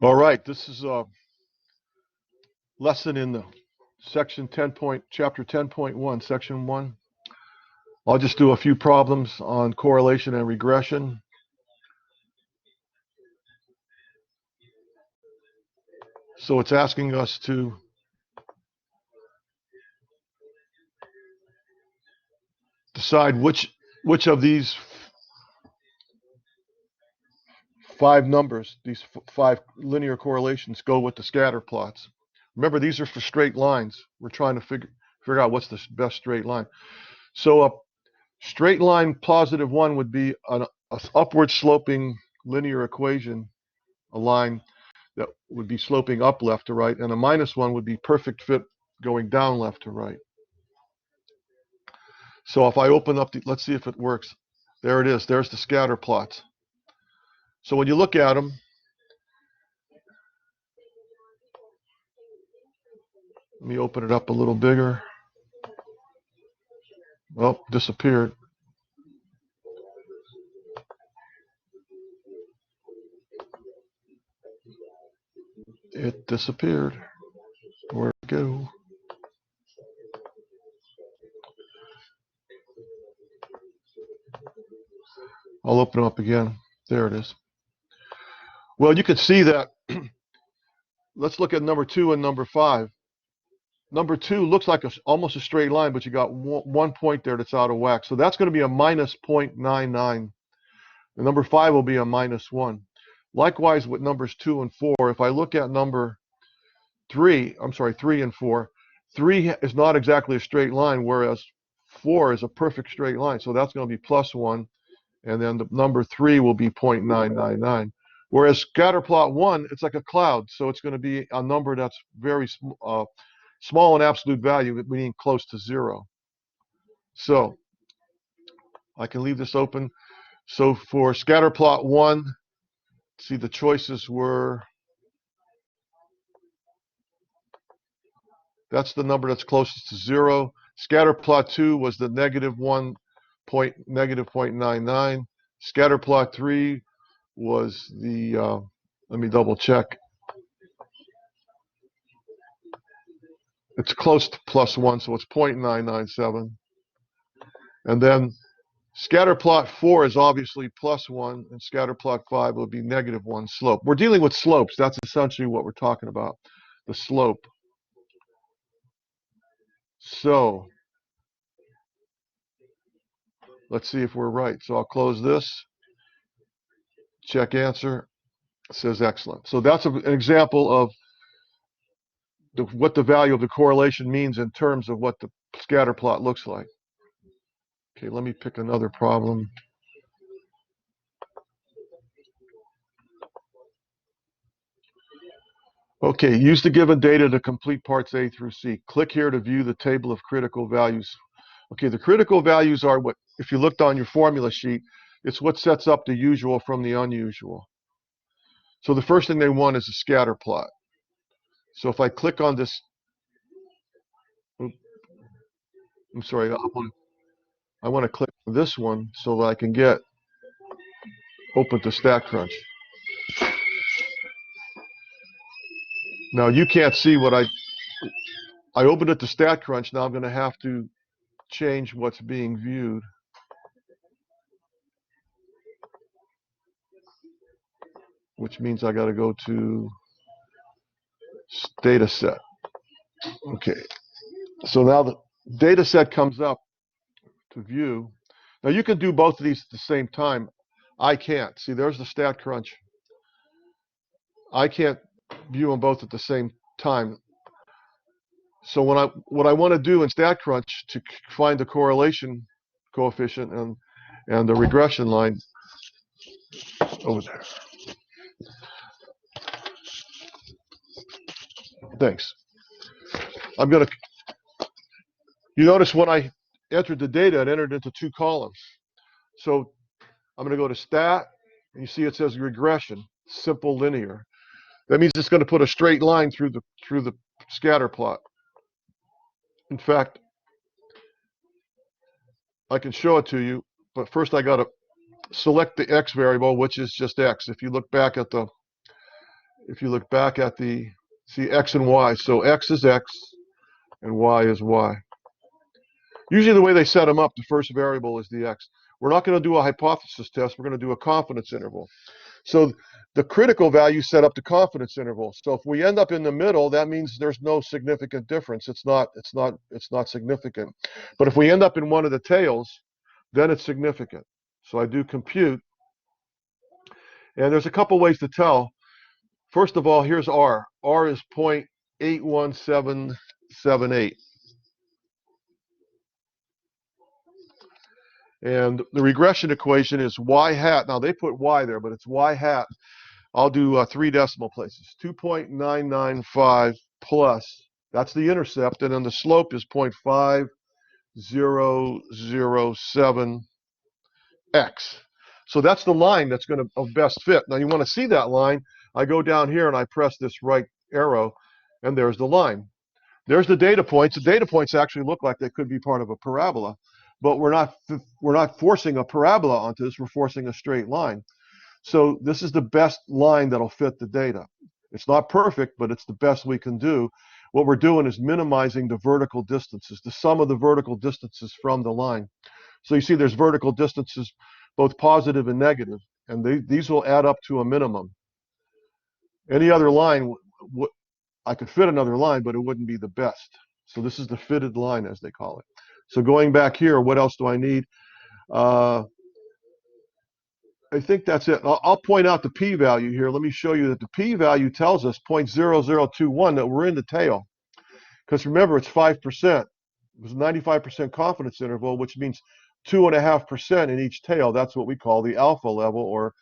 All right, this is a lesson in the chapter 10.1, section 1. I'll just do a few problems on correlation and regression. So it's asking us to decide which of these 5 numbers, these 5 linear correlations, go with the scatter plots. Remember, these are for straight lines. We're trying to figure out what's the best straight line. So a straight line positive 1 would be an upward sloping linear equation, a line that would be sloping up left to right, and a -1 would be perfect fit going down left to right. So if I open up let's see if it works. There it is. There's the scatter plots. So when you look at them, let me open it up a little bigger. Oh, disappeared. It disappeared. Where'd it go? I'll open it up again. There it is. Well, you can see that. Let's look at number 2 and number 5. Number 2 looks like almost a straight line, but you got one point there that's out of whack. So that's going to be a -0.99. The number 5 will be a -1. Likewise with numbers 2 and 4. If I look at number 3 and 4, 3 is not exactly a straight line, whereas 4 is a perfect straight line. So that's going to be +1, and then the number 3 will be 0.999. Whereas scatter plot 1, it's like a cloud, so it's going to be a number that's very small in absolute value, meaning close to 0. So I can leave this open. So for scatter plot 1, see the choices were, that's the number that's closest to 0. Scatter plot 2 was the -0.99. Scatter plot 3 was the, let me double check. It's close to +1, so it's 0.997. And then scatter plot 4 is obviously +1, and scatter plot 5 will be -1 slope. We're dealing with slopes. That's essentially what we're talking about, the slope. So let's see if we're right. So I'll close this. Check answer. It says excellent. So that's an example of what the value of the correlation means in terms of what the scatter plot looks like. Okay, let me pick another problem. Okay, use the given data to complete parts A through C. Click here to view the table of critical values. Okay, the critical values are what, if you looked on your formula sheet, it's what sets up the usual from the unusual. So the first thing they want is a scatter plot. So if I click on this, I'm sorry, I want to click on this one so that I can get open to Statcrunch. Now you can't see what I opened it to Statcrunch. Now I'm going to have to change what's being viewed. Which means I got to go to data set. Okay. So now the data set comes up to view. Now you can do both of these at the same time. I can't. See, there's the Statcrunch. I can't view them both at the same time. So what I want to do in Statcrunch to find the correlation coefficient and the regression line over there. Thanks. I'm going to, you notice when I entered the data, it entered into 2 columns. So I'm going to go to stat, and you see it says regression, simple linear. That means it's going to put a straight line through the scatter plot. In fact, I can show it to you, but first I got to select the x variable, which is just x. If you look back at the if you look back at the, see x and y. So x is x and y is y. Usually the way they set them up, the first variable is the x. We're not going to do a hypothesis test. We're going to do a confidence interval. So the critical value set up the confidence interval. So if we end up in the middle, that means there's no significant difference. It's not significant. But if we end up in one of the tails, then it's significant. So I do compute, and there's a couple ways to tell. First of all, here's R. R is 0.81778. And the regression equation is y hat. Now they put y there, but it's y hat. I'll do 3 decimal places. 2.995 plus, that's the intercept, and then the slope is 0.5007x. So that's the line that's going to of best fit. Now you want to see that line, I go down here and I press this right arrow, and there's the line. There's the data points. The data points actually look like they could be part of a parabola, but we're not forcing a parabola onto this, we're forcing a straight line. So this is the best line that'll fit the data. It's not perfect, but it's the best we can do. What we're doing is minimizing the vertical distances, the sum of the vertical distances from the line. So you see there's vertical distances, both positive and negative, and these will add up to a minimum. Any other line, I could fit another line, but it wouldn't be the best. So this is the fitted line, as they call it. So going back here, what else do I need? I think that's it. I'll point out the p-value here. Let me show you that the p-value tells us 0.0021 that we're in the tail. Because remember, it's 5%. It was a 95% confidence interval, which means 2.5% in each tail. That's what we call the alpha level, or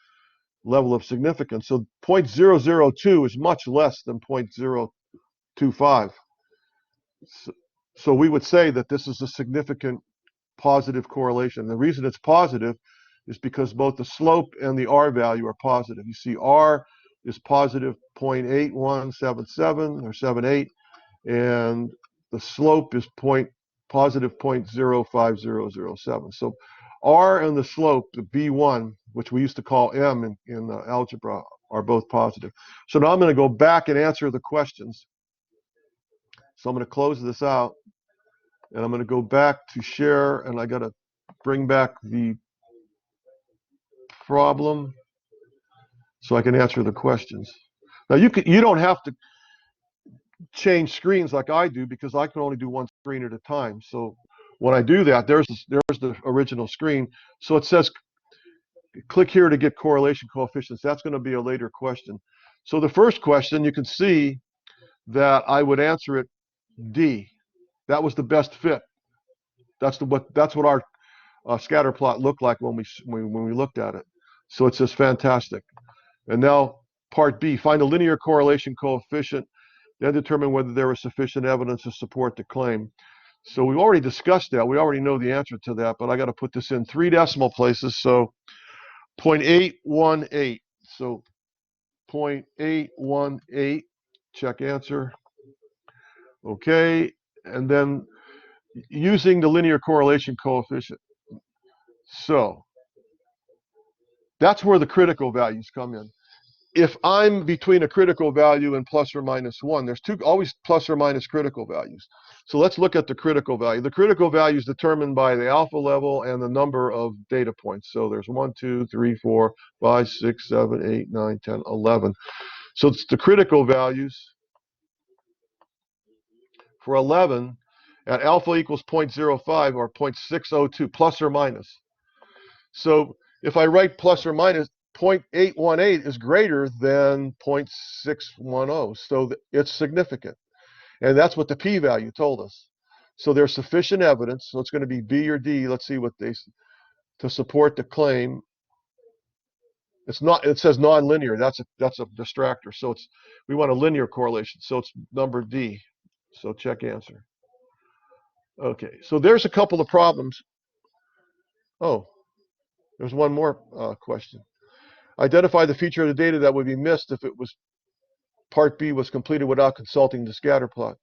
level of significance. So 0.002 is much less than 0.025. So we would say that this is a significant positive correlation. The reason it's positive is because both the slope and the R value are positive. You see R is positive 0.8177 or 78, and the slope is positive 0.05007. So R and the slope, the B1, which we used to call M in algebra, are both positive. So now I'm going to go back and answer the questions. So I'm going to close this out, and I'm going to go back to share, and I got to bring back the problem so I can answer the questions. Now you don't have to change screens like I do, because I can only do one screen at a time. So when I do that, there's the original screen. So it says click here to get correlation coefficients. That's going to be a later question. So the first question, you can see that I would answer it D. That was the best fit. That's what our scatter plot looked like when we looked at it. So it says fantastic. And now part B, find a linear correlation coefficient, then determine whether there is sufficient evidence to support the claim. So we've already discussed that. We already know the answer to that, but I got to put this in 3 decimal places. So 0.818. So 0.818, check answer. Okay, and then using the linear correlation coefficient. So that's where the critical values come in. If I'm between a critical value and plus or minus 1, there's always plus or minus critical values. So let's look at the critical value. The critical value is determined by the alpha level and the number of data points. So there's 1, 2, 3, 4, 5, 6, 7, 8, 9, 10, 11. So it's the critical values for 11 at alpha equals 0.05 or 0.602, plus or minus. So if I write plus or minus, 0.818 is greater than 0.610, so it's significant. And that's what the p-value told us. So there's sufficient evidence, so it's going to be B or D. Let's see what to support the claim. It says nonlinear. That's a distractor. So we want a linear correlation. So it's number D. So check answer. Okay, so there's a couple of problems. Oh, there's one more question. Identify the feature of the data that would be missed if part B was completed without consulting the scatter plot.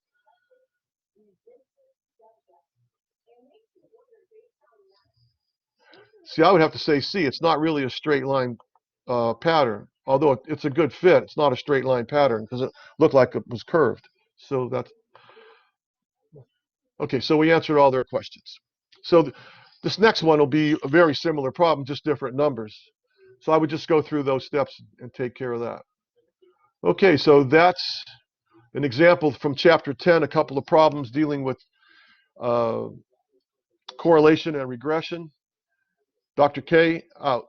See, I would have to say C. It's not really a straight line pattern. although it's a good fit, it's not a straight line pattern because it looked like it was curved. So that's okay. So we answered all their questions. So this next one will be a very similar problem, just different numbers. So I would just go through those steps and take care of that. Okay, so that's an example from chapter 10, a couple of problems dealing with correlation and regression. Dr. K, out.